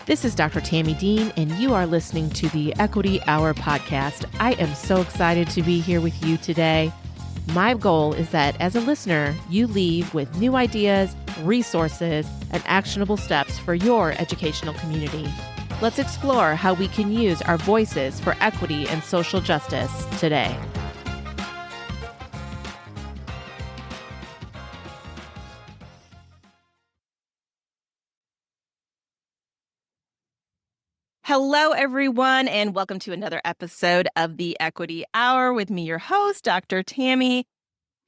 This is Dr. Tami Dean, and you are listening to the Equity Hour podcast. I am so excited to be here with you today. My goal is that as a listener, you leave with new ideas, resources, and actionable steps for your educational community. Let's explore how we can use our voices for equity and social justice today. Hello, everyone, and welcome to another episode of the Equity Hour with me, your host, Dr. Tami.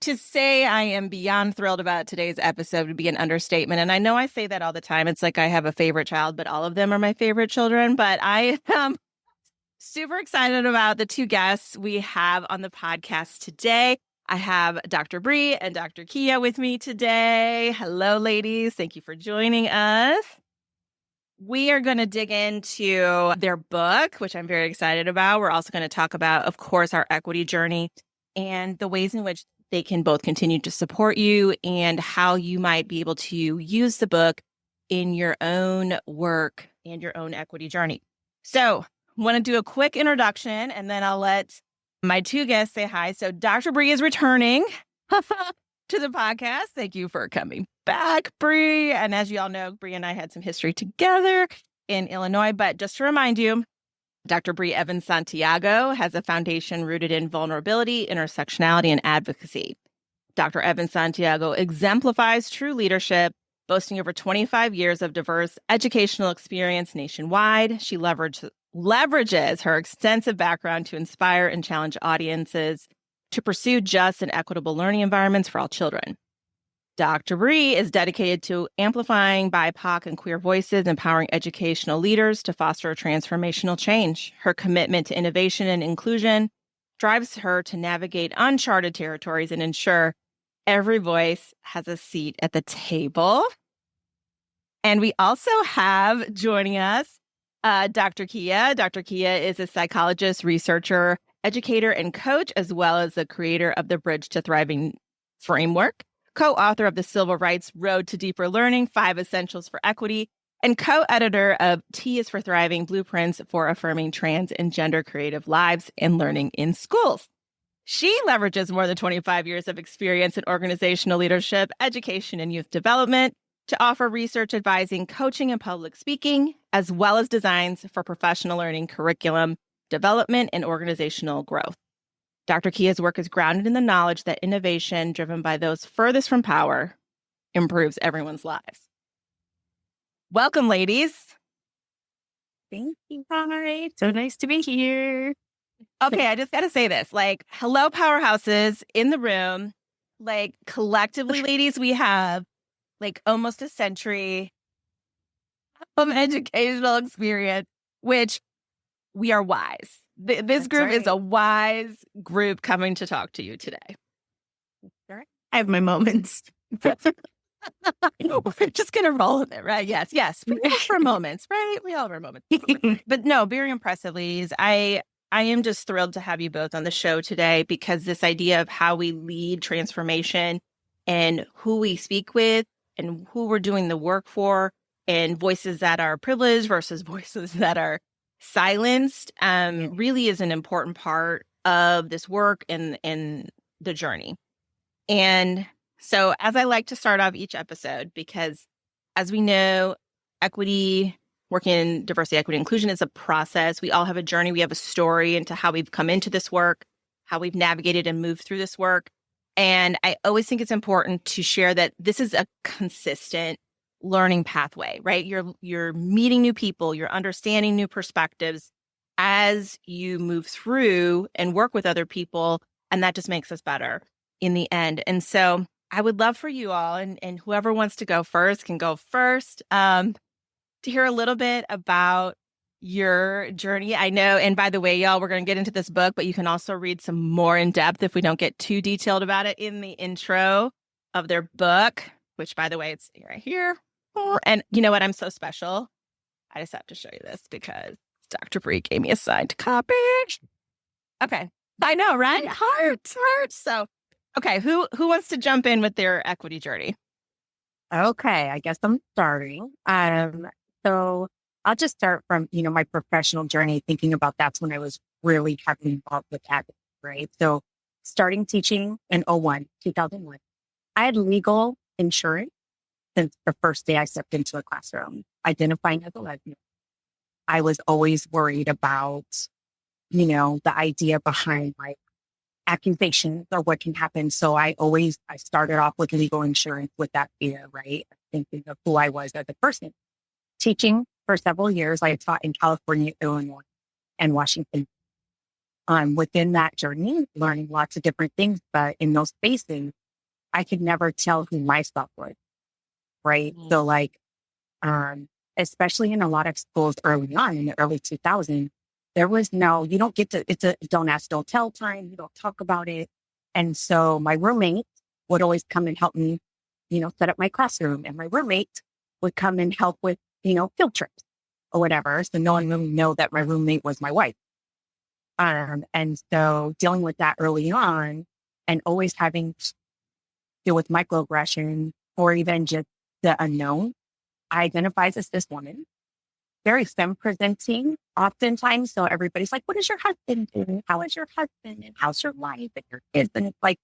To say I am beyond thrilled about today's episode would be an understatement. And I know I say that all the time. It's like I have a favorite child, but all of them are my favorite children. But I am super excited about the two guests we have on the podcast today. I have Dr. Bre and Dr. Kia with me today. Hello, ladies. Thank you for joining us. We are going to dig into their book, which I'm very excited about. We're also going to talk about, of course, our equity journey and the ways in which they can both continue to support you and how you might be able to use the book in your own work and your own equity journey. So I want to do a quick introduction and then I'll let my two guests say hi. So Dr. Bre is returning to the podcast. Thank you for coming back, Bre. And as you all know, Bre and I had some history together in Illinois. But just to remind you, Dr. Bre Santiago has a foundation rooted in vulnerability, intersectionality, and advocacy. Dr. Santiago exemplifies true leadership, boasting over 25 years of diverse educational experience nationwide. She leverages her extensive background to inspire and challenge audiences to pursue just and equitable learning environments for all children. Dr. Bre is dedicated to amplifying BIPOC and queer voices, empowering educational leaders to foster transformational change. Her commitment to innovation and inclusion drives her to navigate uncharted territories and ensure every voice has a seat at the table. And we also have joining us Dr. Kia. Dr. Kia is a psychologist, researcher, educator, and coach, as well as the creator of the Bridge to Thriving framework, co-author of the Civil Rights Road to Deeper Learning, 5 Essentials for Equity, and co-editor of T is for Thriving, Blueprints for Affirming Trans and Gender Creative Lives and Learning in Schools. She leverages more than 25 years of experience in organizational leadership, education, and youth development to offer research advising, coaching, and public speaking, as well as designs for professional learning curriculum development and organizational growth. Dr. Kia's work is grounded in the knowledge that innovation driven by those furthest from power improves everyone's lives. Welcome, ladies. Thank you. Hi. So nice to be here. Okay, I just got to say this. Hello, powerhouses in the room. Collectively, ladies, we have almost a century of educational experience, which we are wise. This group is a wise group coming to talk to you today. I have my moments. We're just going to roll with it, right? Yes. We all have our moments, right? We all have our moments. But no, very impressive, ladies. I am just thrilled to have you both on the show today because this idea of how we lead transformation and who we speak with and who we're doing the work for and voices that are privileged versus voices that are silenced really is an important part of this work and the journey. And so as I like to start off each episode, because as we know, equity, working in diversity, equity, inclusion is a process. We all have a journey. We have a story into how we've come into this work, how we've navigated and moved through this work. And I always think it's important to share that this is a consistent learning pathway, right? You're meeting new people, you're understanding new perspectives as you move through and work with other people, and that just makes us better in the end. And so I would love for you all, and whoever wants to go first can go first, to hear a little bit about your journey. I know, and by the way, y'all, we're going to get into this book, but you can also read some more in depth if we don't get too detailed about it in the intro of their book, which, by the way, it's right here. And you know what? I'm so special. I just have to show you this because Dr. Bre gave me a signed copy. Okay. I know, right? Heart. So, okay. Who wants to jump in with their equity journey? Okay. I guess I'm starting. So I'll just start from, my professional journey, thinking about that's when I was really heavily involved with advocacy, right? So starting teaching in 2001, I had legal insurance since the first day I stepped into a classroom, identifying as a lesbian. I was always worried about, the idea behind like accusations or what can happen. So I started off with legal insurance with that fear, right? Thinking of who I was as a person. Teaching for several years, I taught in California, Illinois, and Washington. Within that journey, learning lots of different things, but in those spaces, I could never tell who my stuff was, right? Mm. So like, especially in a lot of schools early on in the early 2000s, there was you don't get to, it's a don't ask, don't tell time. You don't talk about it. And so my roommate would always come and help me, set up my classroom. And my roommate would come and help with, field trips or whatever. So no one really know that my roommate was my wife. And so dealing with that early on and always having to deal with microaggressions or even just the unknown. I identify as this woman, very femme presenting oftentimes. So everybody's like, what is your husband doing? How is your husband? And how's your life and your kids? And it's like,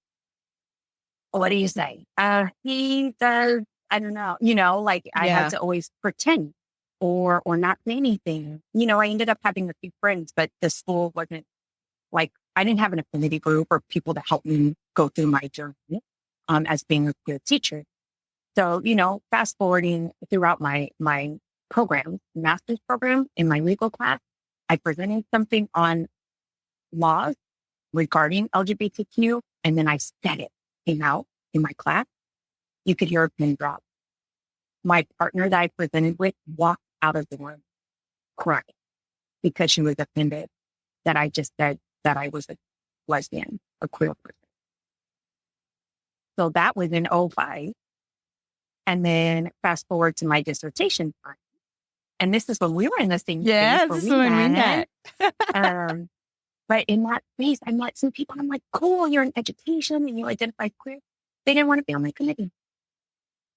what do you say? He does, I don't know, I had to always pretend or not say anything. I ended up having a few friends, but the school wasn't like, I didn't have an affinity group or people to help me go through my journey as being a queer teacher. So, fast forwarding throughout my program, master's program in my legal class, I presented something on laws regarding LGBTQ, and then I said it came out in my class. You could hear a pin drop. My partner that I presented with walked out of the room crying because she was offended that I just said that I was a lesbian, a queer person. So that was in '05. And then fast forward to my dissertation time. And this is when we were in the same space. Yeah, this is when we met. But in that space, I met some people. I'm like, cool, you're in education and you identify queer. They didn't want to be on my committee.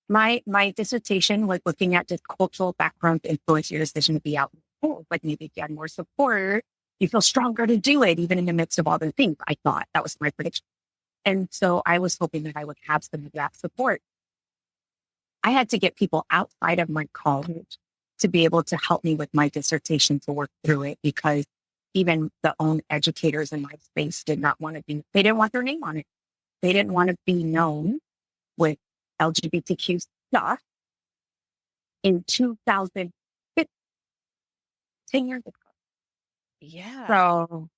My dissertation was looking at just cultural background to influence your decision to be out in the world. Like maybe if you had more support, you feel stronger to do it, even in the midst of all the things. I thought that was my prediction. And so I was hoping that I would have some of that support. I had to get people outside of my college to be able to help me with my dissertation to work through it because even the own educators in my space did not want to they didn't want their name on it. They didn't want to be known with LGBTQ stuff in 2015, 10 years ago. Yeah. So,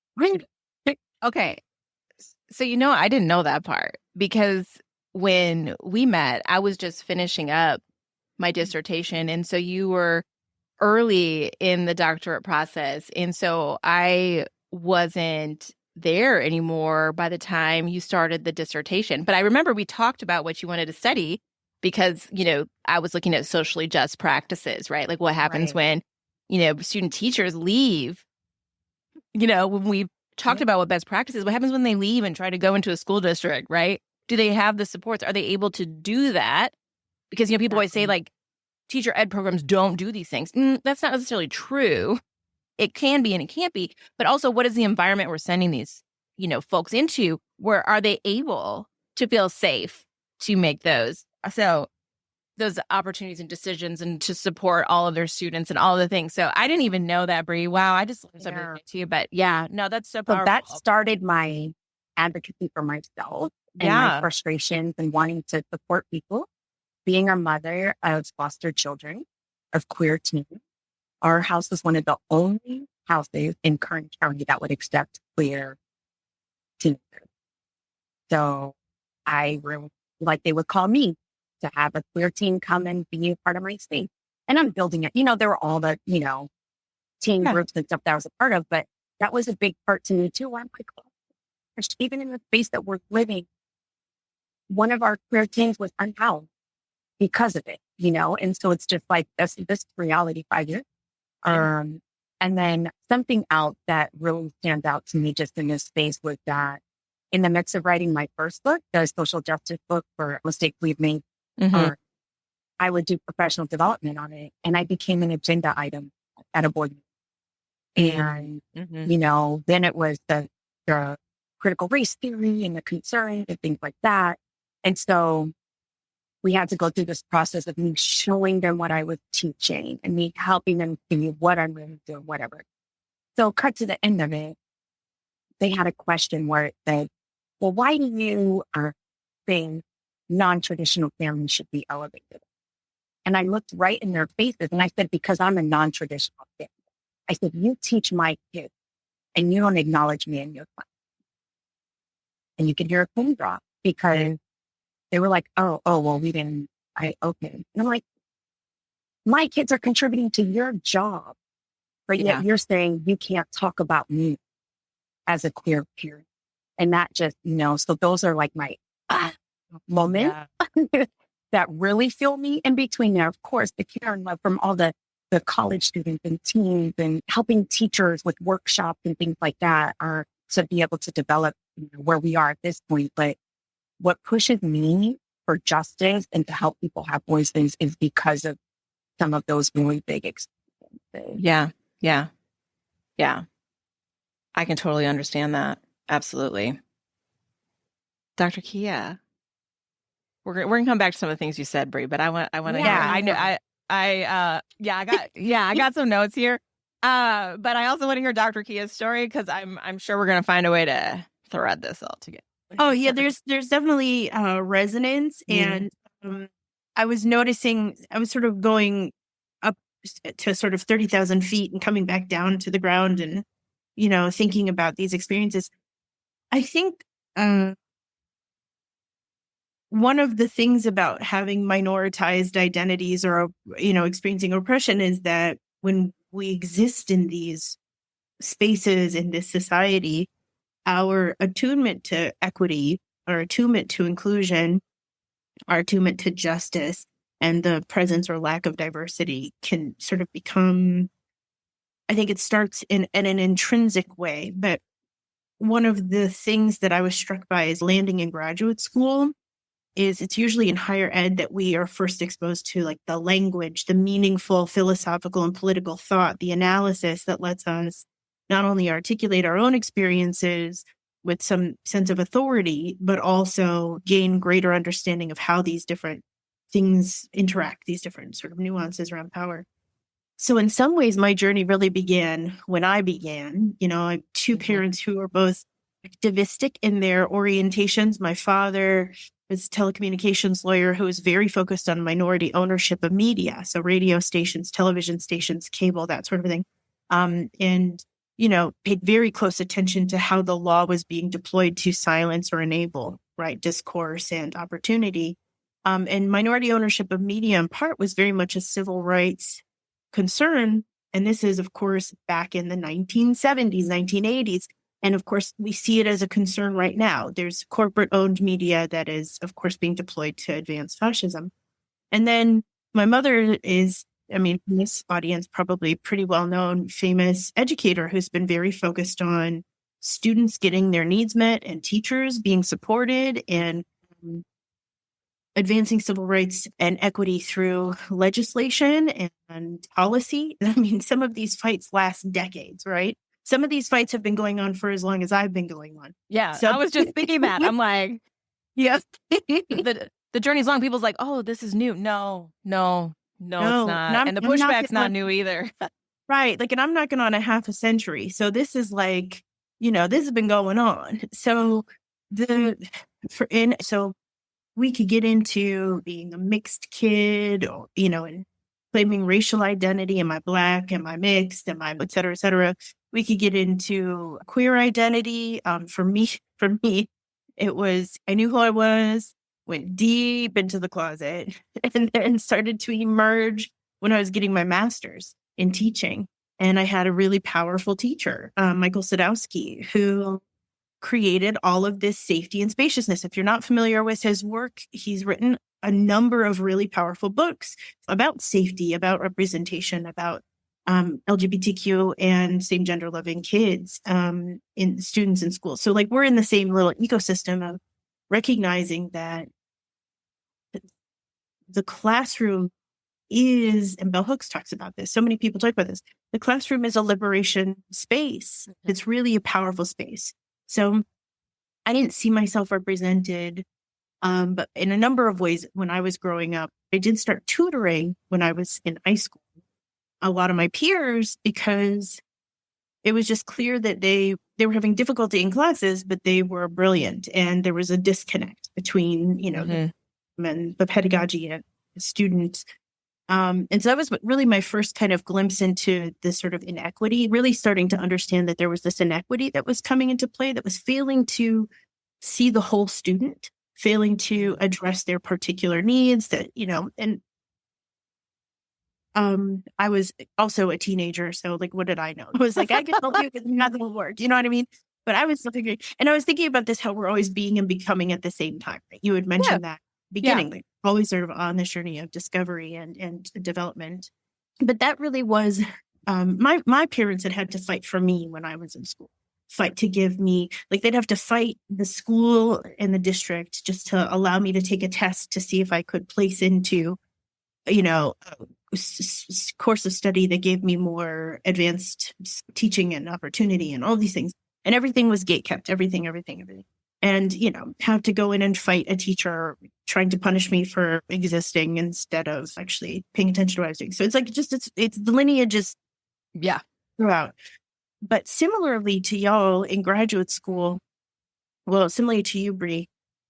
okay. So, I didn't know that part because when we met, I was just finishing up my dissertation. And so you were early in the doctorate process. And so I wasn't there anymore by the time you started the dissertation. But I remember we talked about what you wanted to study because, I was looking at socially just practices, right? Like what happens when, student teachers leave, when we talked about what best practices, what happens when they leave and try to go into a school district, right? Do they have the supports? Are they able to do that? Because, people always say like teacher ed programs don't do these things. That's not necessarily true. It can be and it can't be. But also, what is the environment we're sending these, folks into? Where are they able to feel safe to make those opportunities and decisions and to support all of their students and all of the things. So I didn't even know that, Bre. Wow, I just learned something new too. But yeah, no, that's so powerful. So that started my advocacy for myself and my frustrations and wanting to support people. Being a mother of foster children, of queer teens, our house was one of the only houses in Kern County that would accept queer teenagers. So I really, like they would call me to have a queer teen come and be a part of my space. And I'm building it. There were all the, teen groups and stuff that I was a part of, but that was a big part to me too. Where I'm like, oh, gosh, even in the space that we're living, one of our queer teens was unhoused because of it, and so it's just like this reality 5 years. And then something else that really stands out to me just in this space was that in the midst of writing my first book, the social justice book for Mistakes We've Made, I would do professional development on it, and I became an agenda item at a board meeting. And, then it was the critical race theory and the concerns and things like that. And so we had to go through this process of me showing them what I was teaching and me helping them see what I'm really doing, whatever. So cut to the end of it, they had a question where it said, well, why do you think non-traditional families should be elevated? And I looked right in their faces and I said, because I'm a non-traditional family. I said, you teach my kids and you don't acknowledge me in your class. And you could hear a pin drop because they were like, oh, well, we didn't, okay. And I'm like, my kids are contributing to your job, but yet you're saying you can't talk about me as a queer parent. And that just, so those are like my moments that really fill me in between there. Of course, the care and love from all the college students and teams and helping teachers with workshops and things like that are to be able to develop where we are at this point. But what pushes me for justice and to help people have voices is because of some of those really big experiences. Yeah. I can totally understand that. Absolutely. Dr. Kia, we're gonna come back to some of the things you said, Bre, but I want to hear. I got some notes here. But I also want to hear Dr. Kia's story because I'm sure we're gonna find a way to thread this all together. Oh yeah, there's definitely resonance, and I was noticing I was sort of going up to sort of 30,000 feet and coming back down to the ground, and thinking about these experiences. I think one of the things about having minoritized identities or experiencing oppression is that when we exist in these spaces in this society, our attunement to equity, our attunement to inclusion, our attunement to justice, and the presence or lack of diversity can sort of become, I think it starts in an intrinsic way. But one of the things that I was struck by is landing in graduate school is it's usually in higher ed that we are first exposed to like the language, the meaningful philosophical and political thought, the analysis that lets us not only articulate our own experiences with some sense of authority, but also gain greater understanding of how these different things interact, these different sort of nuances around power. So in some ways, my journey really began when I began. I have two parents who are both activistic in their orientations. My father was a telecommunications lawyer who was very focused on minority ownership of media. So radio stations, television stations, cable, that sort of thing. And paid very close attention to how the law was being deployed to silence or enable, discourse and opportunity. And minority ownership of media, in part, was very much a civil rights concern. And this is, of course, back in the 1970s, 1980s. And of course, we see it as a concern right now. There's corporate-owned media that is, of course, being deployed to advance fascism. And then my mother is, in this audience, probably pretty well-known, famous educator who's been very focused on students getting their needs met and teachers being supported and advancing civil rights and equity through legislation and policy. Some of these fights last decades, right? Some of these fights have been going on for as long as I've been going on. Yeah, so I was just thinking that. I'm like, yes, the journey's long. People's like, oh, this is new. No, it's not. And the pushback's not new either. Right. And I'm knocking on a half a century. So this is this has been going on. So so we could get into being a mixed kid or, and claiming racial identity. Am I Black? Am I mixed? Am I et cetera, et cetera? We could get into queer identity. For me, it was, I knew who I was, went deep into the closet, and then started to emerge when I was getting my master's in teaching. And I had a really powerful teacher, Michael Sadowski, who created all of this safety and spaciousness. If you're not familiar with his work, he's written a number of really powerful books about safety, about representation, about LGBTQ and same gender loving kids in students in schools. So we're in the same little ecosystem of recognizing that the classroom is, and Bell Hooks talks about this, so many people talk about this, the classroom is a liberation space. It's really a powerful space. So I didn't see myself represented, but in a number of ways when I was growing up. I did start tutoring when I was in high school. A lot of my peers, because it was just clear that they were having difficulty in classes, but they were brilliant. And there was a disconnect between, them and the pedagogy and the students. And so that was really my first kind of glimpse into this sort of inequity, really starting to understand that there was this inequity that was coming into play that was failing to see the whole student, failing to address their particular needs and I was also a teenager. So like, what did I know? I was like, I can help you because nothing will work. You know what I mean? But I was thinking about this, how we're always being and becoming at the same time. Right? You had mentioned that beginning, like always sort of on this journey of discovery and development. But that really was, my parents had to fight for me when I was in school, fight to give me, like they'd have to fight the school and the district just to allow me to take a test to see if I could place into, course of study that gave me more advanced teaching and opportunity and all these things. And everything was gate kept, everything. And, have to go in and fight a teacher trying to punish me for existing instead of actually paying attention to what I was doing. So it's like, it's the lineage is throughout. But similarly to y'all in graduate school, well, similarly to you, Bre,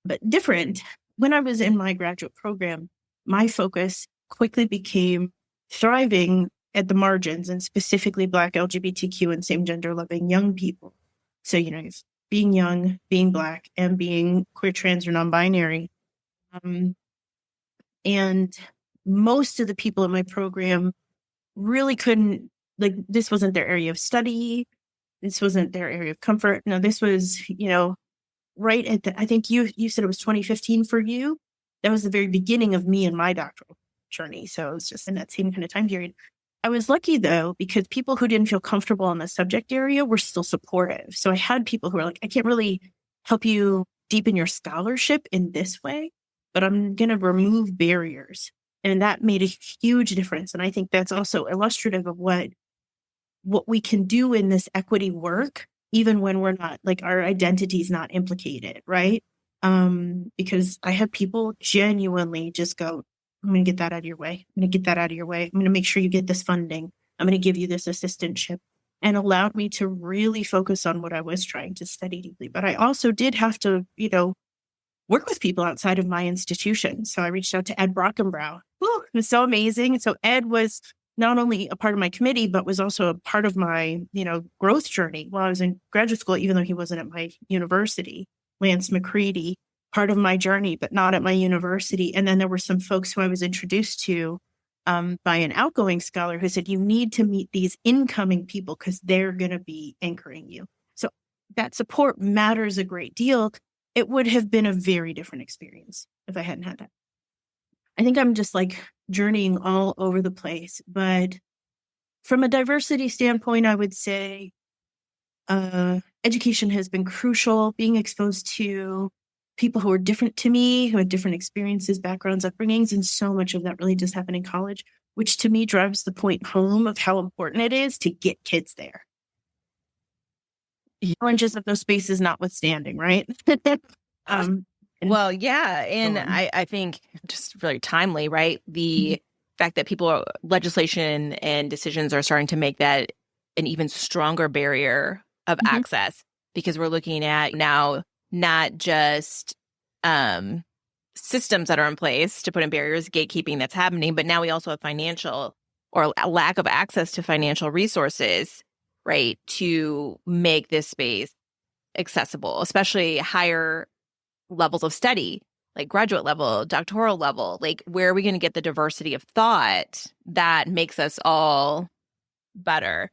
but different. When I was in my graduate program, my focus quickly became thriving at the margins, and specifically Black, LGBTQ, and same gender loving young people. So, being young, being Black, and being queer, trans, or non-binary. And most of the people in my program really couldn't, like, this wasn't their area of study. This wasn't their area of comfort. No, this was, right at I think you said it was 2015 for you. That was the very beginning of me and my doctoral journey. So it was just in that same kind of time period. I was lucky though, because people who didn't feel comfortable in the subject area were still supportive. So I had people who were like, I can't really help you deepen your scholarship in this way, but I'm going to remove barriers. And that made a huge difference. And I think that's also illustrative of what we can do in this equity work, even when we're not, like, our identity is not implicated, right? Because I have people genuinely just go, I'm going to get that out of your way. I'm going to get that out of your way. I'm going to make sure you get this funding. I'm going to give you this assistantship, and allowed me to really focus on what I was trying to study deeply. But I also did have to, work with people outside of my institution. So I reached out to Ed Brockenbrough. Whew, it was so amazing. So Ed was not only a part of my committee, but was also a part of my, growth journey while I was in graduate school, even though he wasn't at my university. Lance McCready, part of my journey, but not at my university. And then there were some folks who I was introduced to by an outgoing scholar who said, you need to meet these incoming people because they're going to be anchoring you. So that support matters a great deal. It would have been a very different experience if I hadn't had that. I think I'm just like journeying all over the place. But from a diversity standpoint, I would say education has been crucial. Being exposed to people who are different to me, who had different experiences, backgrounds, upbringings, and so much of that really does happen in college, which to me drives the point home of how important it is to get kids there. Challenges of those spaces notwithstanding, right? Well, yeah. And I think just very timely, right? The fact that legislation and decisions are starting to make that an even stronger barrier of access, because we're looking at now not just systems that are in place to put in barriers, gatekeeping that's happening, but now we also have financial or a lack of access to financial resources, right, to make this space accessible, especially higher levels of study, like graduate level, doctoral level. Like, where are we going to get the diversity of thought that makes us all better?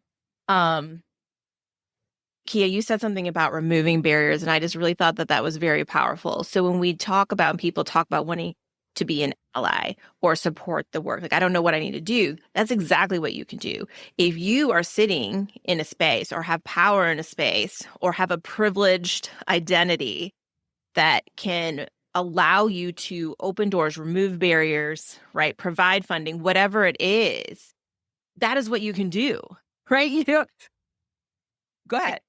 Kia, you said something about removing barriers, and I just really thought that was very powerful. So when we talk about, people talk about wanting to be an ally or support the work, like, I don't know what I need to do. That's exactly what you can do. If you are sitting in a space or have power in a space or have a privileged identity that can allow you to open doors, remove barriers, right? Provide funding, whatever it is, that is what you can do, right? Go ahead.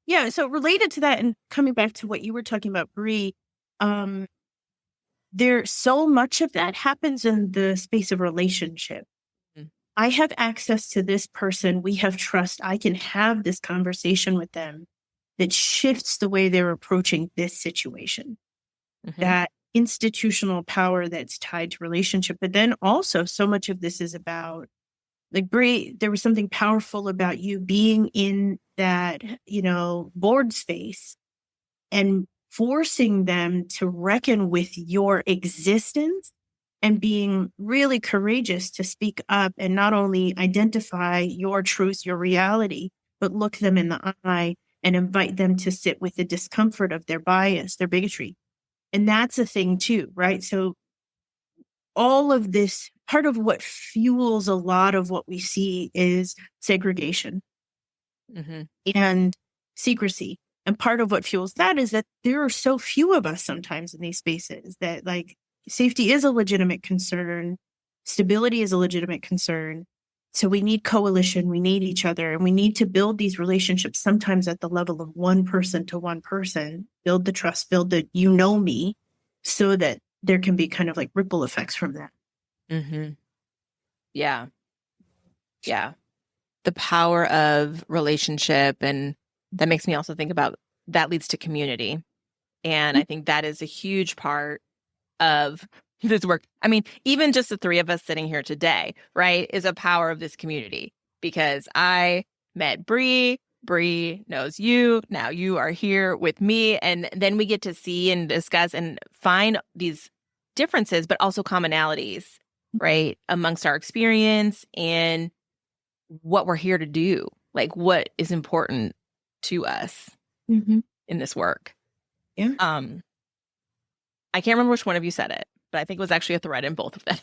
Yeah. So related to that, and coming back to what you were talking about, Bre, there so much of that happens in the space of relationship. Mm. I have access to this person. We have trust. I can have this conversation with them that shifts the way they're approaching this situation. Mhm. That institutional power that's tied to relationship. But then also so much of this is about, like, Bre, there was something powerful about you being in that, board space and forcing them to reckon with your existence and being really courageous to speak up and not only identify your truth, your reality, but look them in the eye and invite them to sit with the discomfort of their bias, their bigotry. And that's a thing too, right? So all of this, part of what fuels a lot of what we see is segregation Mhm. and secrecy. And part of what fuels that is that there are so few of us sometimes in these spaces that, like, safety is a legitimate concern. Stability is a legitimate concern. So we need coalition, we need each other, and we need to build these relationships sometimes at the level of one person to one person, build the trust, build the me, so that there can be kind of like ripple effects from that. Mhm. Yeah. Yeah. The power of relationship. And that makes me also think about that leads to community. And I think that is a huge part of this work. I mean, even just the three of us sitting here today, right, is a power of this community because I met Bre. Bre knows you. Now you are here with me. And then we get to see and discuss and find these differences, but also commonalities, right, amongst our experience and what we're here to do, like what is important to us Mm-hmm. in this work. Yeah. I can't remember which one of you said it, but I think it was actually a thread in both of them.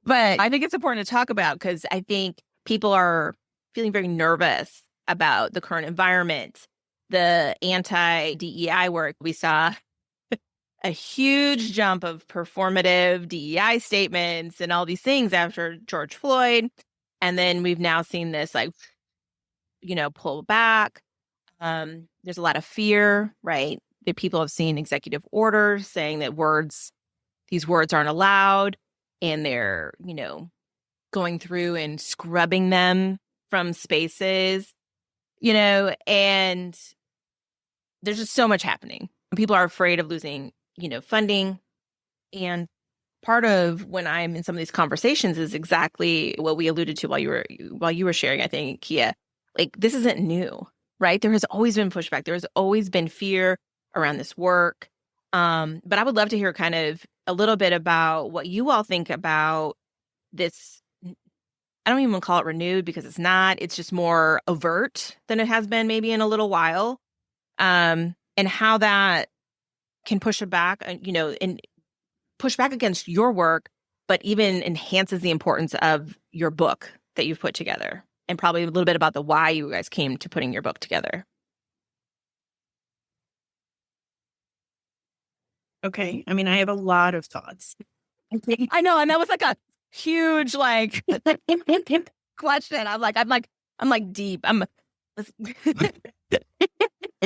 But I think it's important to talk about because I think people are feeling very nervous about the current environment, the anti-DEI work. We saw a huge jump of performative DEI statements and all these things after George Floyd. And then we've now seen this pull back. There's a lot of fear, right? That people have seen executive orders saying that these words aren't allowed, and they're, going through and scrubbing them from spaces, and there's just so much happening. People are afraid of losing, funding. And part of when I'm in some of these conversations is exactly what we alluded to while you were sharing, I think, Kia. Like, this isn't new, right? There has always been pushback. There has always been fear around this work. But I would love to hear kind of a little bit about what you all think about this. I don't even call it renewed because it's not. It's just more overt than it has been maybe in a little while. And how that can push it back, and push back against your work, but even enhances the importance of your book that you've put together, and probably a little bit about the why you guys came to putting your book together. Okay. I mean, I have a lot of thoughts. I know, and that was like a huge question. I'm like deep. Let's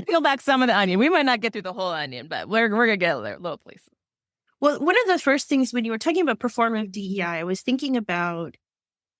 peel back some of the onion. We might not get through the whole onion, but we're gonna get a little place. Well, one of the first things when you were talking about performative DEI, I was thinking about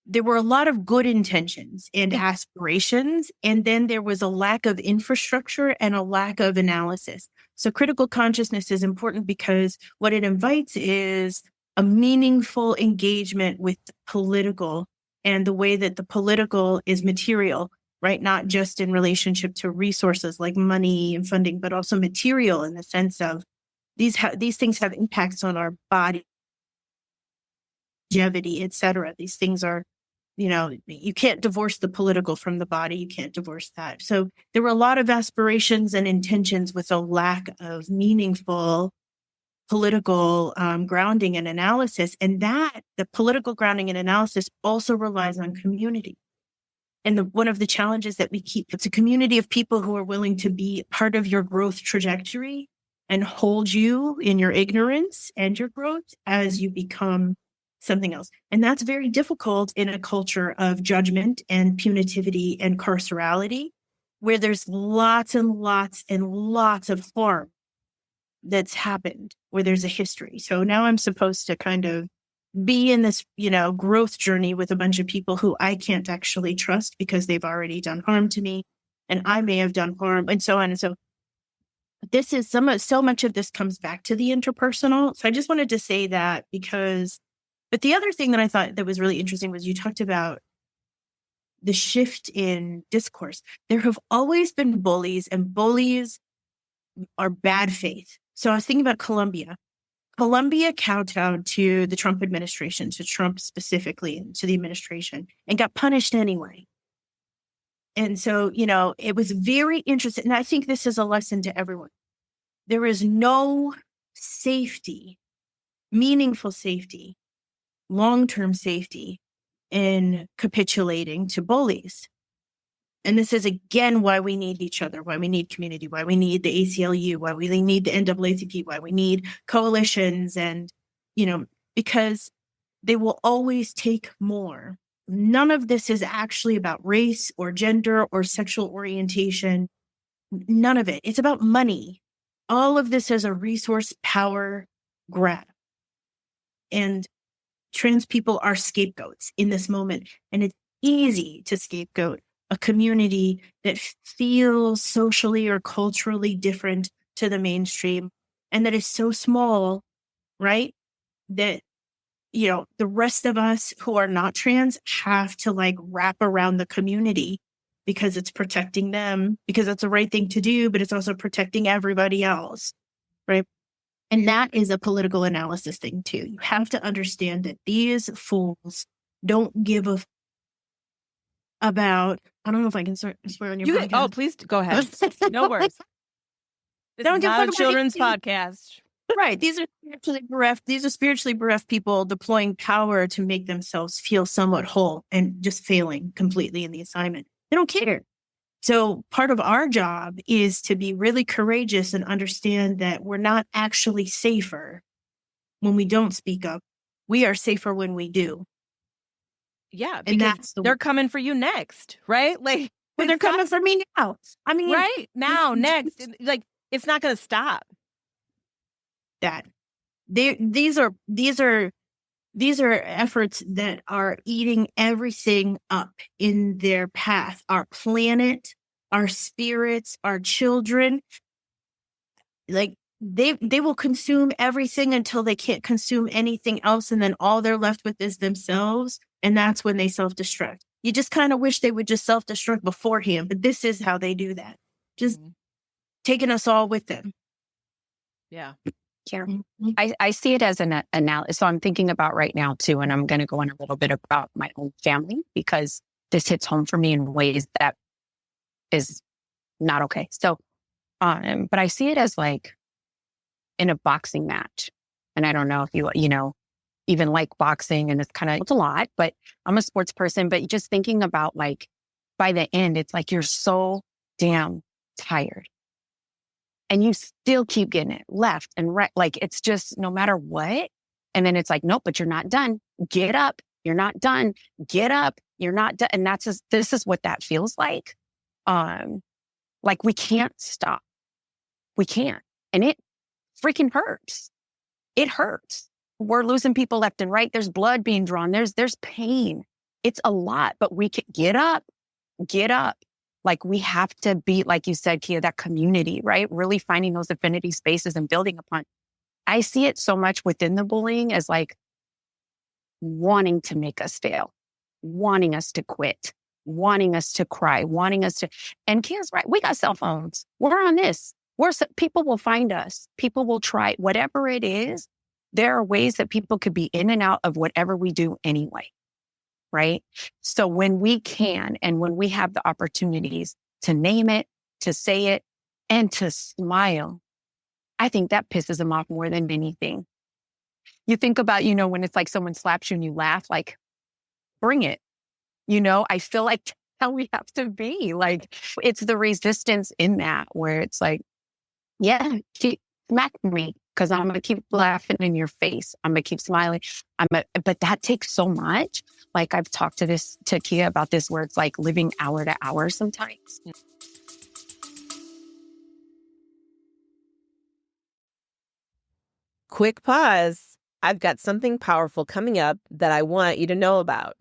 there were a lot of good intentions and aspirations, and then there was a lack of infrastructure and a lack of analysis. So critical consciousness is important because what it invites is a meaningful engagement with the political and the way that the political is material, right? Not just in relationship to resources like money and funding, but also material in the sense of these things have impacts on our body, longevity, et cetera. These things are, you can't divorce the political from the body. You can't divorce that. So there were a lot of aspirations and intentions with a lack of meaningful political grounding and analysis. And that the political grounding and analysis also relies on community. And one of the challenges that we keep, it's a community of people who are willing to be part of your growth trajectory and hold you in your ignorance and your growth as you become something else. And that's very difficult in a culture of judgment and punitivity and carcerality, where there's lots and lots and lots of harm that's happened, where there's a history. So now I'm supposed to kind of be in this, growth journey with a bunch of people who I can't actually trust because they've already done harm to me and I may have done harm, and so on. And so this is so much of this comes back to the interpersonal. So I just wanted to say that but the other thing that I thought that was really interesting was you talked about the shift in discourse. There have always been bullies, and bullies are bad faith. So I was thinking about Colombia. Colombia kowtowed to the Trump administration, to Trump specifically, and to the administration, and got punished anyway. And so, it was very interesting. And I think this is a lesson to everyone. There is no safety, meaningful safety, long-term safety in capitulating to bullies. And this is, again, why we need each other, why we need community, why we need the ACLU, why we need the NAACP, why we need coalitions, and, because they will always take more. None of this is actually about race or gender or sexual orientation. None of it. It's about money. All of this is a resource power grab. And trans people are scapegoats in this moment. And it's easy to scapegoat a community that feels socially or culturally different to the mainstream and that is so small, right? That, the rest of us who are not trans have to wrap around the community because it's protecting them, because that's the right thing to do, but it's also protecting everybody else, right? And that is a political analysis thing too. You have to understand that these fools don't give a about, I don't know if I can swear on your podcast. Oh, please go ahead. No worries. This Don't is give not a a fuck children's about podcast. Right. These are spiritually bereft people deploying power to make themselves feel somewhat whole and just failing completely in the assignment. They don't care. So part of our job is to be really courageous and understand that we're not actually safer when we don't speak up. We are safer when we do. Yeah, And because they're coming for you next, right? But they're coming for me now. I mean, right now, next, it's not going to stop. That these are efforts that are eating everything up in their path. Our planet, our spirits, our children. They will consume everything until they can't consume anything else, and then all they're left with is themselves. And that's when they self-destruct. You just kind of wish they would just self-destruct beforehand, but this is how they do that. Just taking us all with them. Yeah. Yeah. I see it as an analysis. So I'm thinking about right now too, and I'm going to go on a little bit about my own family because this hits home for me in ways that is not okay. So, but I see it as in a boxing match. And I don't know if you even like boxing, and it's a lot, but I'm a sports person, but just thinking about by the end, it's you're so damn tired. And you still keep getting it left and right. It's just no matter what. And then it's nope, but you're not done. Get up. You're not done. Get up. You're not done. And this is what that feels like. We can't stop. We can't. And it freaking hurts. It hurts. We're losing people left and right. There's blood being drawn. There's pain. It's a lot, but we can get up. Get up. We have to be, like you said, Kia, that community, right? Really finding those affinity spaces and building upon. I see it so much within the bullying as wanting to make us fail, wanting us to quit, wanting us to cry, wanting us to, and Kia's right. We got cell phones. We're on this. People will find us. People will try whatever it is. There are ways that people could be in and out of whatever we do anyway. Right? So when we can, and when we have the opportunities to name it, to say it, and to smile, I think that pisses them off more than anything. You think about, when it's someone slaps you and you laugh, bring it. I feel like how we have to be. It's the resistance in that where it's yeah, smack me because I'm going to keep laughing in your face. I'm going to keep smiling. But that takes so much. Like I've talked to Kia about this where it's like living hour to hour sometimes. Quick pause. I've got something powerful coming up that I want you to know about.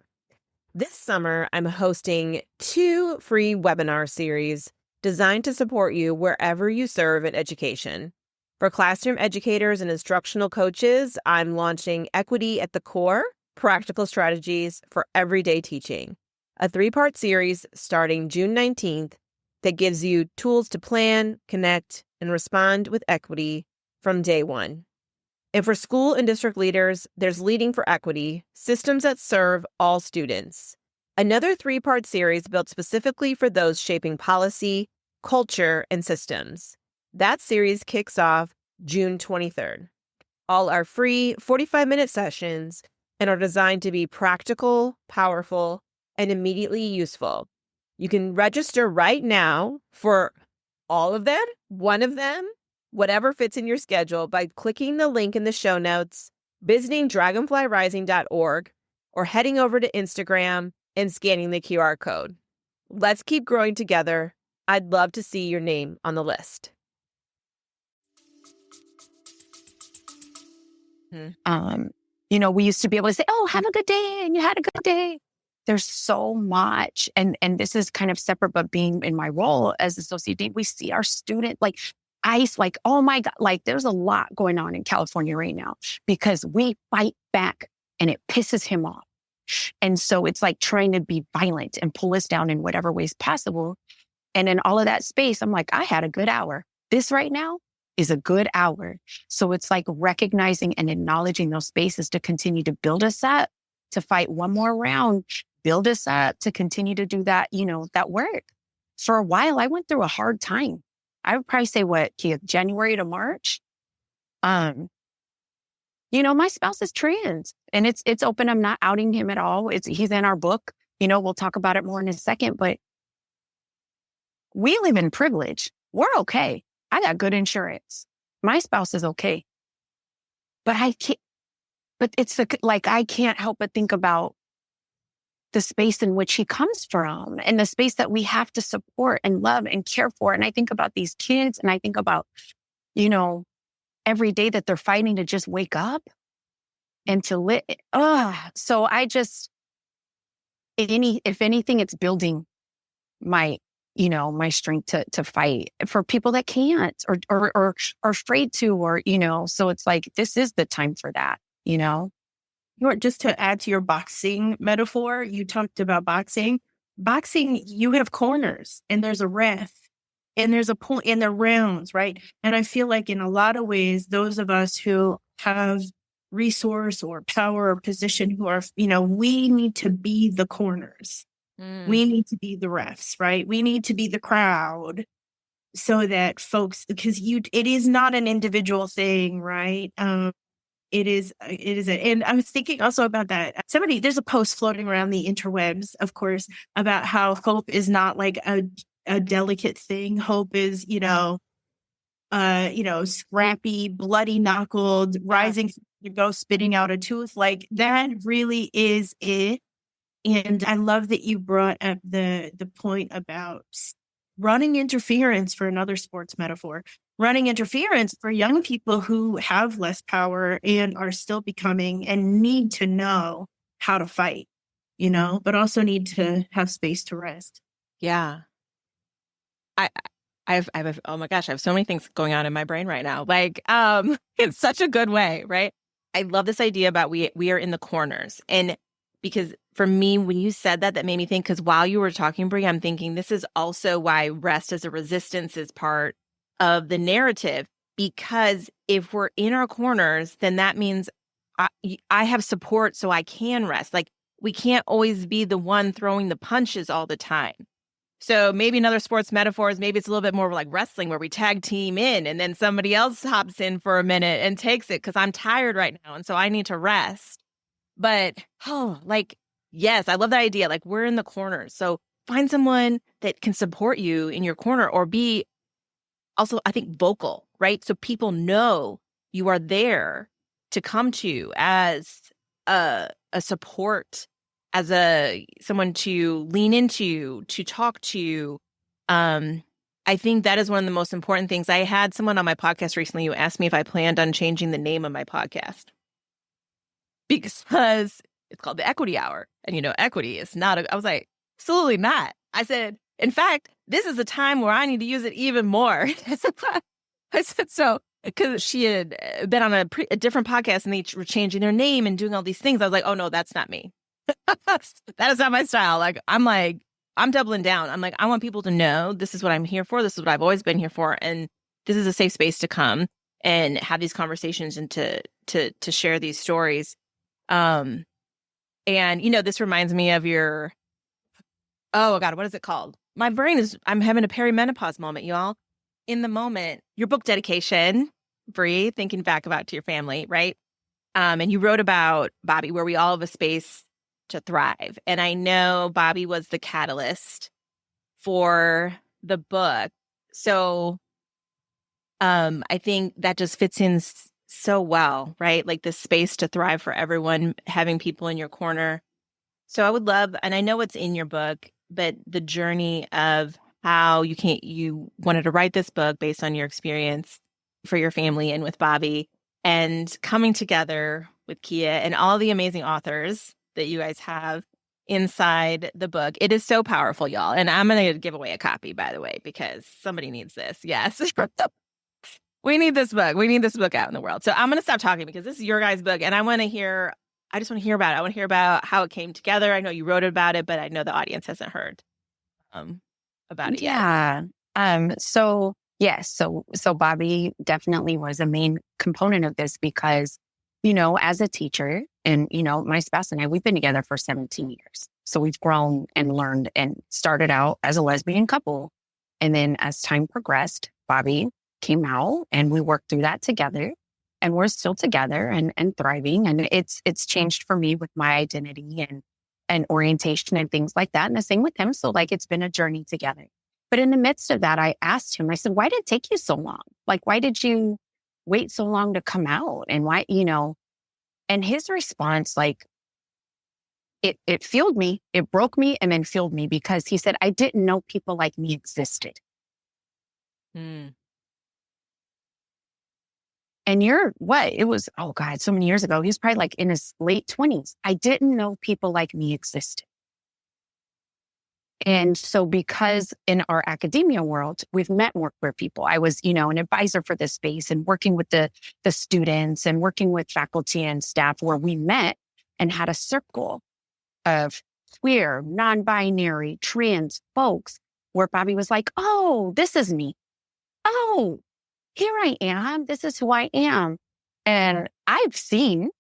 This summer, I'm hosting 2 free webinar series designed to support you wherever you serve in education. For classroom educators and instructional coaches, I'm launching Equity at the Core, Practical Strategies for Everyday Teaching, a 3-part series starting June 19th that gives you tools to plan, connect, and respond with equity from day one. And for school and district leaders, there's Leading for Equity, Systems that Serve All Students, another 3-part series built specifically for those shaping policy, culture, and systems. That series kicks off June 23rd. All are free 45-minute sessions and are designed to be practical, powerful, and immediately useful. You can register right now for all of them, one of them, whatever fits in your schedule by clicking the link in the show notes, visiting dragonflyrising.org, or heading over to Instagram and scanning the QR code. Let's keep growing together. I'd love to see your name on the list. We used to be able to say, oh, have a good day. And you had a good day. There's so much. And this is kind of separate, but being in my role as associate dean, we see our student oh my God, there's a lot going on in California right now because we fight back and it pisses him off. And so it's like trying to be violent and pull us down in whatever ways possible. And in all of that space, I'm like, I had a good hour. This right now is a good hour. So it's like recognizing and acknowledging those spaces to continue to build us up, to fight one more round, build us up, to continue to do that, that work. For a while, I went through a hard time. I would probably say January to March. My spouse is trans and it's open. I'm not outing him at all. He's in our book. We'll talk about it more in a second, but we live in privilege. We're okay. I got good insurance. My spouse is okay. But I can't help but think about the space in which he comes from and the space that we have to support and love and care for. And I think about these kids and I think about, every day that they're fighting to just wake up and to live. So I just, if anything, it's building my strength to fight for people that can't or are afraid to, so it's like, this is the time for that, Just to add to your boxing metaphor, you talked about boxing. Boxing, you have corners and there's a ref and there's a point in the rounds, right? And I feel like in a lot of ways, those of us who have resource or power or position who are, we need to be the corners. We need to be the refs, right? We need to be the crowd so that folks, because it is not an individual thing, right? It is, and I was thinking also about that. There's a post floating around the interwebs, of course, about how hope is not like a delicate thing. Hope is, scrappy, bloody knuckled, rising to go spitting out a tooth. Like that really is it. And I love that you brought up the point about running interference, for another sports metaphor, running interference for young people who have less power and are still becoming and need to know how to fight, but also need to have space to rest. Yeah. Oh my gosh, I have so many things going on in my brain right now. It's such a good way, right? I love this idea about we are in the corners. And because for me, when you said that made me think, because while you were talking, Bre, I'm thinking this is also why rest as a resistance is part of the narrative. Because if we're in our corners, then that means I have support so I can rest. Like we can't always be the one throwing the punches all the time. So maybe another sports metaphor is maybe it's a little bit more like wrestling where we tag team in and then somebody else hops in for a minute and takes it because I'm tired right now. And so I need to rest. But, yes, I love that idea. Like we're in the corner. So find someone that can support you in your corner or be also, I think, vocal right? So people know you are there to come to as a support, as someone to lean into, to talk to. I think that is one of the most important things. I had someone on my podcast recently who asked me if I planned on changing the name of my podcast because it's called the Equity Hour. And, equity is not, I was like, absolutely not. I said, in fact, this is a time where I need to use it even more. I said, so, because she had been on a different podcast and they were changing their name and doing all these things. I was like, oh no, that's not me. That is not my style. I'm doubling down. I'm like, I want people to know this is what I'm here for. This is what I've always been here for. And this is a safe space to come and have these conversations and to share these stories. And this reminds me of your, oh God, what is it called? My brain I'm having a perimenopause moment, y'all. In the moment, your book dedication, Bre, thinking back about to your family, right? And you wrote about Bobby, where we all have a space to thrive. And I know Bobby was the catalyst for the book. So I think that just fits in so well, right? Like the space to thrive for everyone, having people in your corner. So I would love, and I know it's in your book, but the journey of how you wanted to write this book based on your experience for your family and with Bobby, and coming together with Kia and all the amazing authors that you guys have inside the book. It is so powerful, y'all. And I'm going to give away a copy, by the way, because somebody needs this. Yes. We need this book. We need this book out in the world. So I'm going to stop talking because this is your guys' book. And I just want to hear about it. I want to hear about how it came together. I know you wrote about it, but I know the audience hasn't heard about it yet. Yeah. So Bobby definitely was a main component of this because, as a teacher and, my spouse and I, we've been together for 17 years. So we've grown and learned and started out as a lesbian couple. And then as time progressed, Bobby came out and we worked through that together, and we're still together and thriving. And it's changed for me with my identity and orientation and things like that. And the same with him. So it's been a journey together. But in the midst of that, I asked him, I said, why did it take you so long? Why did you wait so long to come out? And why, and his response, it fueled me, it broke me and then fueled me because he said, I didn't know people like me existed. And it was, oh God, so many years ago. He was probably in his late 20s. I didn't know people like me existed. And so because in our academia world, we've met more queer people. I was, an advisor for this space and working with the students and working with faculty and staff where we met and had a circle of queer, non-binary, trans folks where Bobby was like, oh, this is me. Oh, here I am. This is who I am. And I've seen,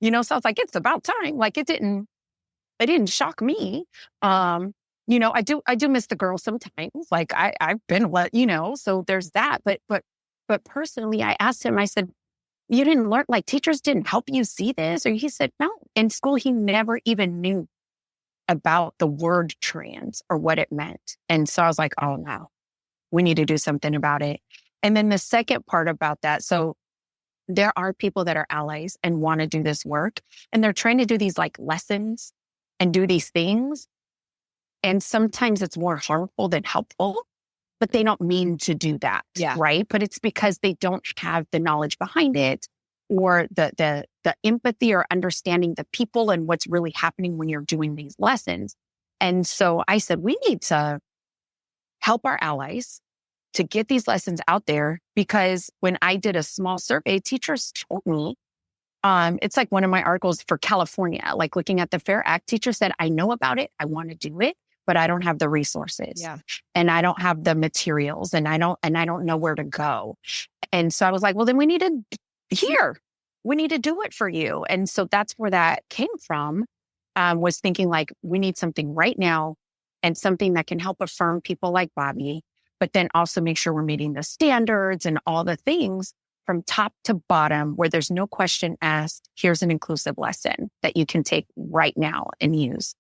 so I was like, it's about time. It didn't shock me. I do miss the girls sometimes. I've been so there's that. But personally, I asked him, I said, you didn't learn, teachers didn't help you see this? Or he said, no, in school, he never even knew about the word trans or what it meant. And so I was like, oh no, we need to do something about it. And then the second part about that, so there are people that are allies and want to do this work, and they're trying to do these lessons and do these things. And sometimes it's more harmful than helpful, but they don't mean to do that. Yeah. Right. But it's because they don't have the knowledge behind it or the empathy or understanding the people and what's really happening when you're doing these lessons. And so I said, we need to help our allies to get these lessons out there, because when I did a small survey, teachers told me, it's one of my articles for California, looking at the Fair Act, teachers said, I know about it. I want to do it, but I don't have the resources. Yeah. And I don't have the materials and I don't know where to go. And so I was like, well, then we need to do it for you. And so that's where that came from, was thinking we need something right now and something that can help affirm people like Bobby, but then also make sure we're meeting the standards and all the things from top to bottom where there's no question asked. Here's an inclusive lesson that you can take right now and use.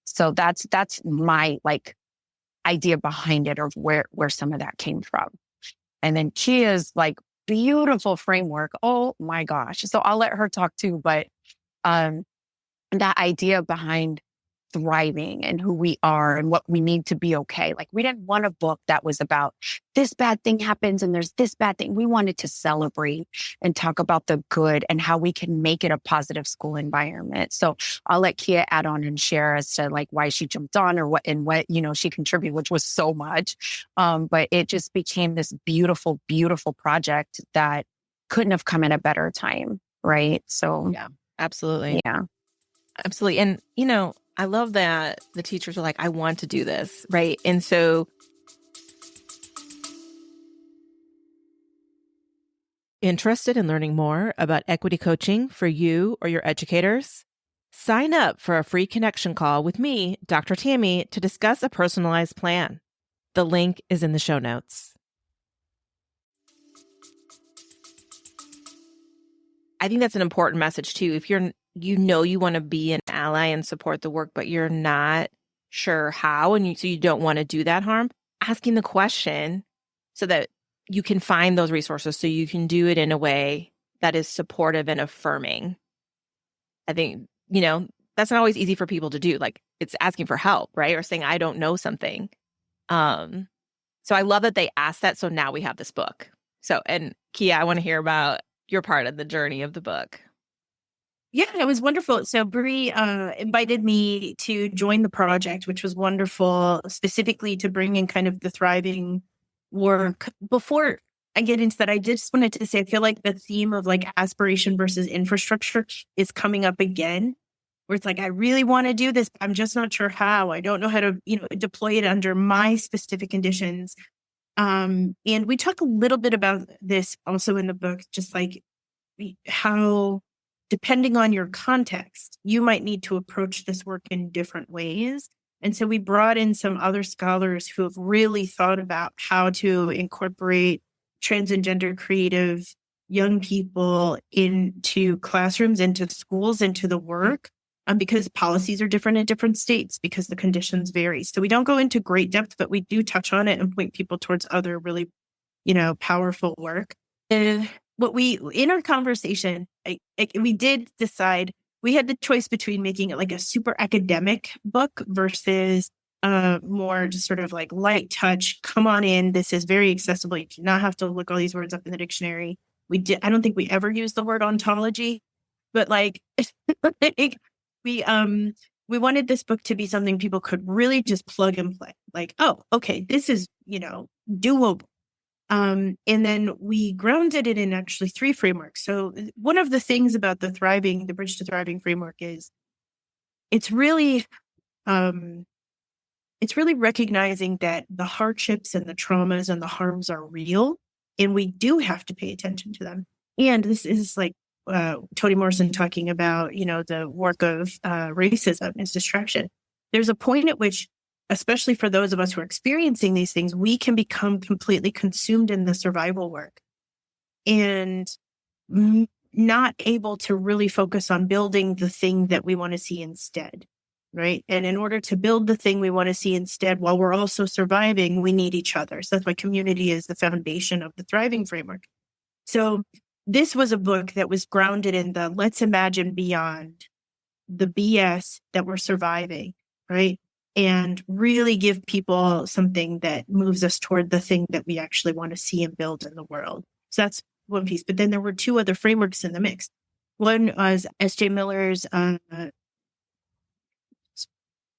So that's my idea behind it, or where some of that came from. And then Kia's beautiful framework. Oh my gosh. So I'll let her talk too, but um, that idea behind thriving and who we are and what we need to be okay. Like we didn't want a book that was about this bad thing happens and there's this bad thing. We wanted to celebrate and talk about the good and how we can make it a positive school environment. So I'll let Kia add on and share as to like why she jumped on or what she contributed, which was so much. But it just became this beautiful, beautiful project that couldn't have come at a better time. Right. So yeah, absolutely. Yeah. Absolutely. And, I love that the teachers are like, I want to do this, right? And so interested in learning more about equity coaching for you or your educators? Sign up for a free connection call with me, Dr. Tami, to discuss a personalized plan. The link is in the show notes. I think that's an important message too. If you want to be an ally and support the work, but you're not sure how, and so you don't want to do that harm, asking the question so that you can find those resources so you can do it in a way that is supportive and affirming. I think, that's not always easy for people to do. Like it's asking for help, right? Or saying, I don't know something. So I love that they asked that. So now we have this book. So, and Kia, I want to hear about your part of the journey of the book. Yeah, it was wonderful. So Bre invited me to join the project, which was wonderful, specifically to bring in kind of the thriving work. Before I get into that, I just wanted to say, I feel like the theme of like aspiration versus infrastructure is coming up again, where it's like, I really want to do this, but I'm just not sure how. I don't know how to, deploy it under my specific conditions. And we talk a little bit about this also in the book, just like how, depending on your context, you might need to approach this work in different ways. And so we brought in some other scholars who have really thought about how to incorporate trans and gender creative young people into classrooms, into schools, into the work, because policies are different in different states, because the conditions vary. So we don't go into great depth, but we do touch on it and point people towards other really, powerful work. And in our conversation, we did decide we had the choice between making it like a super academic book versus more just sort of like light touch. Come on in. This is very accessible. You do not have to look all these words up in the dictionary. I don't think we ever used the word ontology, but like, we wanted this book to be something people could really just plug and play. Like, oh, okay, this is, doable. And then we grounded it in actually 3 frameworks. So one of the things about the Bridge to Thriving framework is it's really recognizing that the hardships and the traumas and the harms are real, and we do have to pay attention to them. And this is like Toni Morrison talking about, the work of racism as distraction. There's a point at which, especially for those of us who are experiencing these things, we can become completely consumed in the survival work and not able to really focus on building the thing that we want to see instead, right? And in order to build the thing we want to see instead, while we're also surviving, we need each other. So that's why community is the foundation of the thriving framework. So this was a book that was grounded in the let's imagine beyond the BS that we're surviving, right? And really give people something that moves us toward the thing that we actually want to see and build in the world. So that's one piece. But then there were 2 other frameworks in the mix. One was S.J. Miller's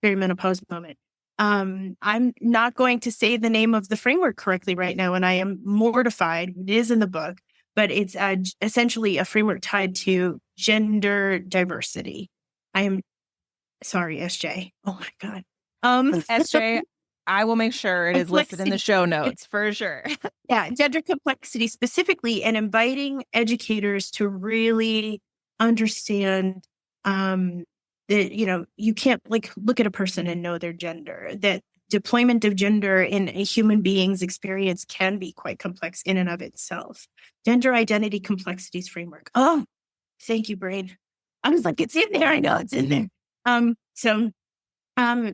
perimenopause moment. I'm not going to say the name of the framework correctly right now, and I am mortified. It is in the book, but it's essentially a framework tied to gender diversity. I am sorry, SJ. Oh my God. SJ, I will make sure it is listed in the show notes for sure. Yeah, gender complexity specifically, and inviting educators to really understand that, you can't like look at a person and know their gender, that deployment of gender in a human being's experience can be quite complex in and of itself. Gender identity complexities framework. Oh, thank you, brain. I was like, it's in there. I know it's in there. So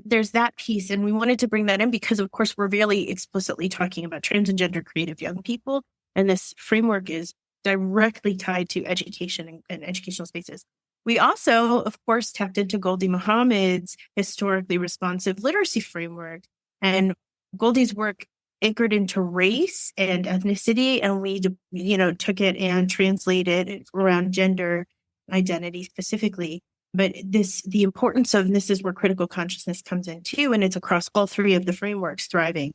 there's that piece, and we wanted to bring that in because, of course, we're really explicitly talking about trans and gender creative young people. And this framework is directly tied to education and educational spaces. We also, of course, tapped into Goldie Muhammad's historically responsive literacy framework. And Goldie's work anchored into race and ethnicity, and we, took it and translated it around gender identity specifically. But the importance of, and this is where critical consciousness comes in too, and it's across all three of the frameworks: thriving,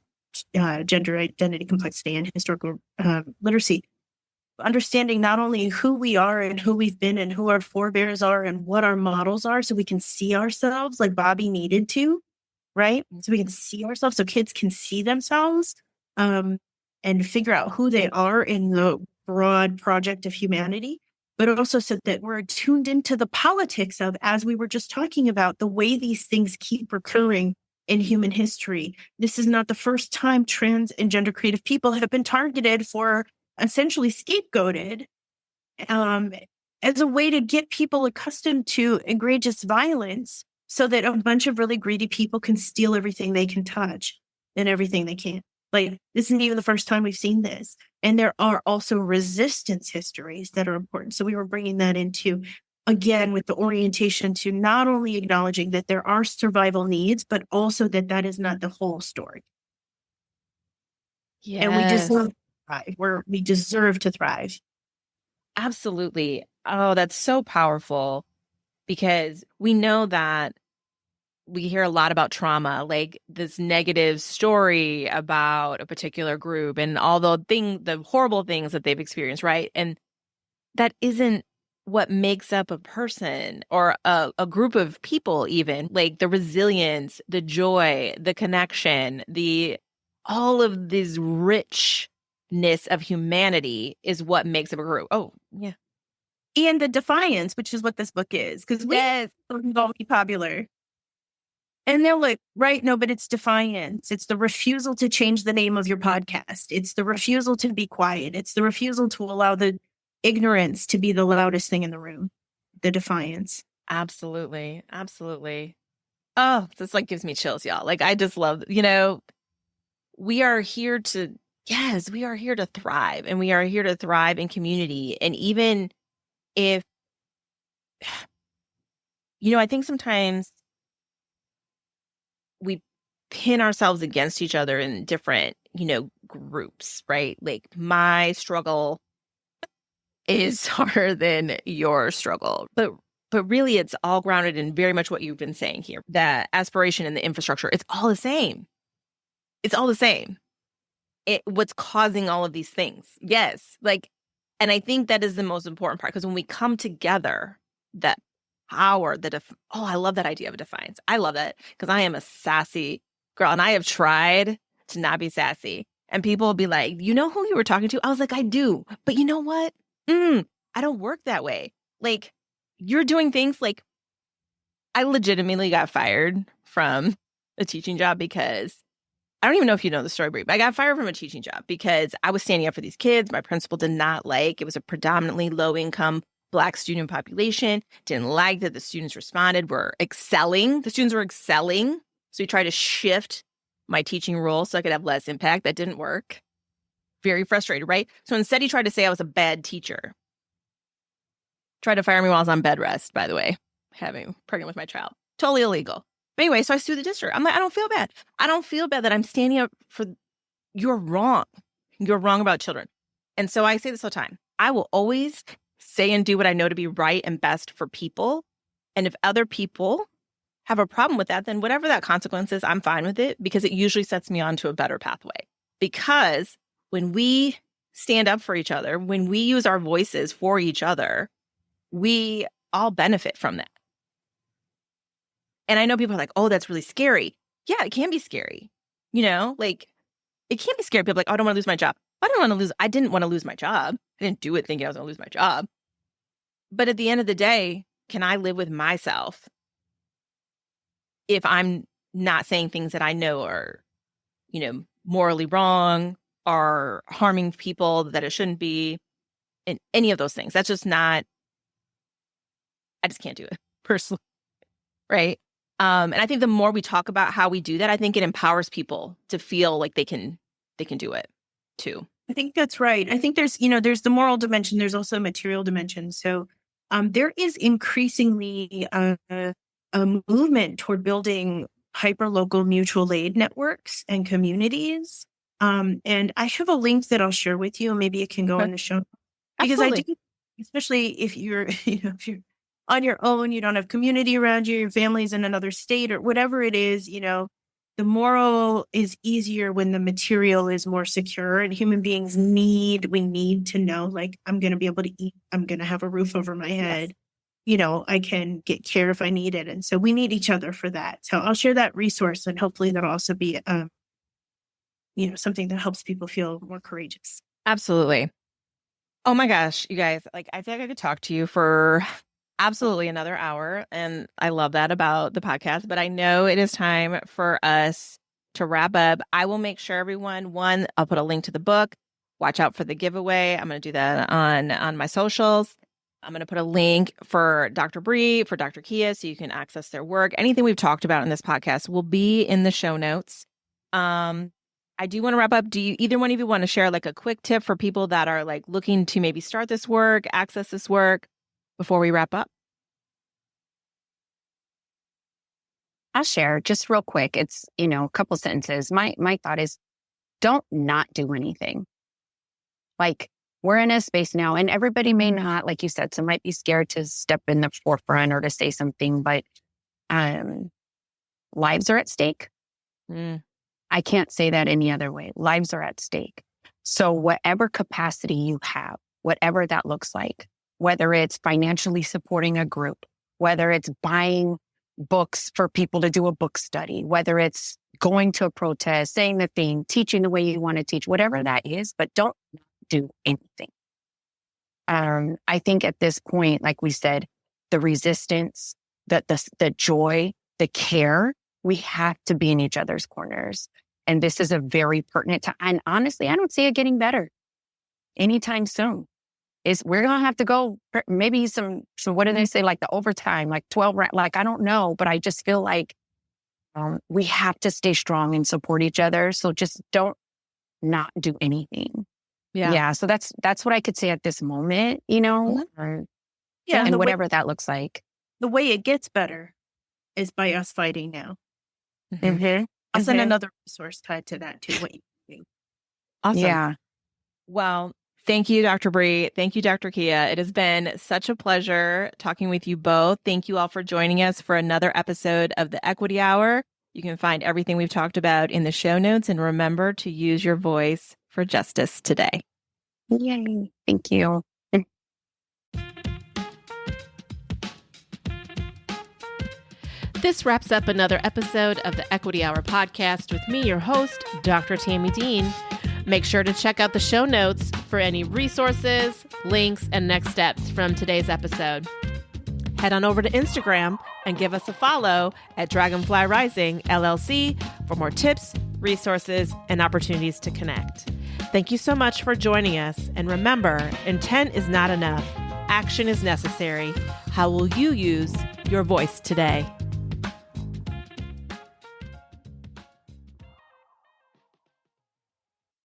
gender identity, complexity, and historical literacy. Understanding not only who we are and who we've been and who our forebears are and what our models are, so we can see ourselves like Bobby needed to, right? So we can see ourselves, so kids can see themselves and figure out who they are in the broad project of humanity, but also so that we're tuned into the politics of, as we were just talking about, the way these things keep recurring in human history. This is not the first time trans and gender creative people have been targeted for essentially scapegoated as a way to get people accustomed to egregious violence so that a bunch of really greedy people can steal everything they can touch and everything they can. Like, this isn't even the first time we've seen this. And there are also resistance histories that are important. So we were bringing that into, again, with the orientation to not only acknowledging that there are survival needs, but also that that is not the whole story. Yes. And we deserve to thrive. We deserve to thrive. Absolutely. Oh, that's so powerful, because we know that we hear a lot about trauma, like this negative story about a particular group and all the horrible things that they've experienced, right? And that isn't what makes up a person or a group of people, even. Like the resilience, the joy, the connection, all of this richness of humanity is what makes up a group. Oh, yeah. And the defiance, which is what this book is, because we don't be popular. And they're like, right, no, but it's defiance. It's the refusal to change the name of your podcast. It's the refusal to be quiet. It's the refusal to allow the ignorance to be the loudest thing in the room. The defiance. Absolutely. Absolutely. Oh, this like gives me chills, y'all. Like, I just love, we are here to thrive, and we are here to thrive in community. And even if, I think sometimes we pin ourselves against each other in different, groups, right? Like, my struggle is harder than your struggle. But really, it's all grounded in very much what you've been saying here. That aspiration and the infrastructure, it's all the same. It's all the same. What's causing all of these things. Yes. And I think that is the most important part, because when we come together, that power, I love that idea of defiance. I love that, because I am a sassy girl, and I have tried to not be sassy. And people will be like, you know who you were talking to? I was like, I do. But you know what? I don't work that way. Like, you're doing things like, I legitimately got fired from a teaching job because I don't even know if you know the story, Bre, but I got fired from a teaching job because I was standing up for these kids. My principal did not like, it was a predominantly low-income Black student population, didn't like that the students were excelling. The students were excelling. So he tried to shift my teaching role so I could have less impact. That didn't work. Very frustrated, right? So instead, he tried to say I was a bad teacher. Tried to fire me while I was on bed rest, by the way, pregnant with my child. Totally illegal. But anyway, so I sued the district. I'm like, I don't feel bad. I don't feel bad that I'm standing up for, you're wrong. You're wrong about children. And so I say this all the time. I will always say and do what I know to be right and best for people. And if other people have a problem with that, then whatever that consequence is, I'm fine with it, because it usually sets me onto a better pathway. Because when we stand up for each other, when we use our voices for each other, we all benefit from that. And I know people are like, oh, that's really scary. Yeah, it can be scary. It can be scary. People are like, oh, I don't want to lose my job. I didn't want to lose my job. I didn't do it thinking I was going to lose my job. But at the end of the day, can I live with myself if I'm not saying things that I know are, morally wrong, or harming people that it shouldn't be, and any of those things? That's just not, I just can't do it personally, right? And I think the more we talk about how we do that, I think it empowers people to feel like they can do it too. I think that's right. I think there's the moral dimension. There's also a material dimension. So there is increasingly a movement toward building hyperlocal mutual aid networks and communities. And I have a link that I'll share with you. Maybe it can go in the show. Because Absolutely. I do, especially if you're, if you're on your own, you don't have community around you, your family's in another state or whatever it is, the moral is easier when the material is more secure, and human beings we need to know, like, I'm going to be able to eat. I'm going to have a roof over my head. I can get care if I need it. And so we need each other for that. So I'll share that resource, and hopefully that'll also be, something that helps people feel more courageous. Absolutely. Oh my gosh, you guys, like, I feel like I could talk to you for absolutely another hour. And I love that about the podcast, but I know it is time for us to wrap up. I will make sure everyone, I'll put a link to the book. Watch out for the giveaway. I'm going to do that on my socials. I'm going to put a link for Dr. Bre, for Dr. Kia, so you can access their work. Anything we've talked about in this podcast will be in the show notes. I do want to wrap up. Do you, either one of you, want to share like a quick tip for people that are like looking to maybe start this work, access this work before we wrap up? I'll share just real quick. It's, a couple sentences. My thought is, don't not do anything. Like, we're in a space now, and everybody may not, like you said, some might be scared to step in the forefront or to say something, but lives are at stake. I can't say that any other way. Lives are at stake. So whatever capacity you have, whatever that looks like, whether it's financially supporting a group, whether it's buying books for people to do a book study, whether it's going to a protest, saying the thing, teaching the way you want to teach, whatever that is, but don't do anything. I think at this point, like we said, the resistance, the joy, the care, we have to be in each other's corners. And this is a very pertinent time. And honestly, I don't see it getting better anytime soon. We're going to have to go maybe so what do they say? Like the overtime, like 12, like, I don't know, but I just feel like we have to stay strong and support each other. So just don't not do anything. Yeah. So that's what I could say at this moment, and whatever that looks like. The way it gets better is by us fighting now. Mm-hmm. I'll send another resource tied to that too. What you do. Awesome. Yeah. Well, thank you, Dr. Bre. Thank you, Dr. Kia. It has been such a pleasure talking with you both. Thank you all for joining us for another episode of the Equity Hour. You can find everything we've talked about in the show notes, and remember to use your voice for justice today. Yay. Thank you. This wraps up another episode of the Equity Hour podcast with me, your host, Dr. Tami Dean. Make sure to check out the show notes for any resources, links, and next steps from today's episode. Head on over to Instagram and give us a follow at Dragonfly Rising LLC for more tips, resources, and opportunities to connect. Thank you so much for joining us. And remember, intent is not enough. Action is necessary. How will you use your voice today?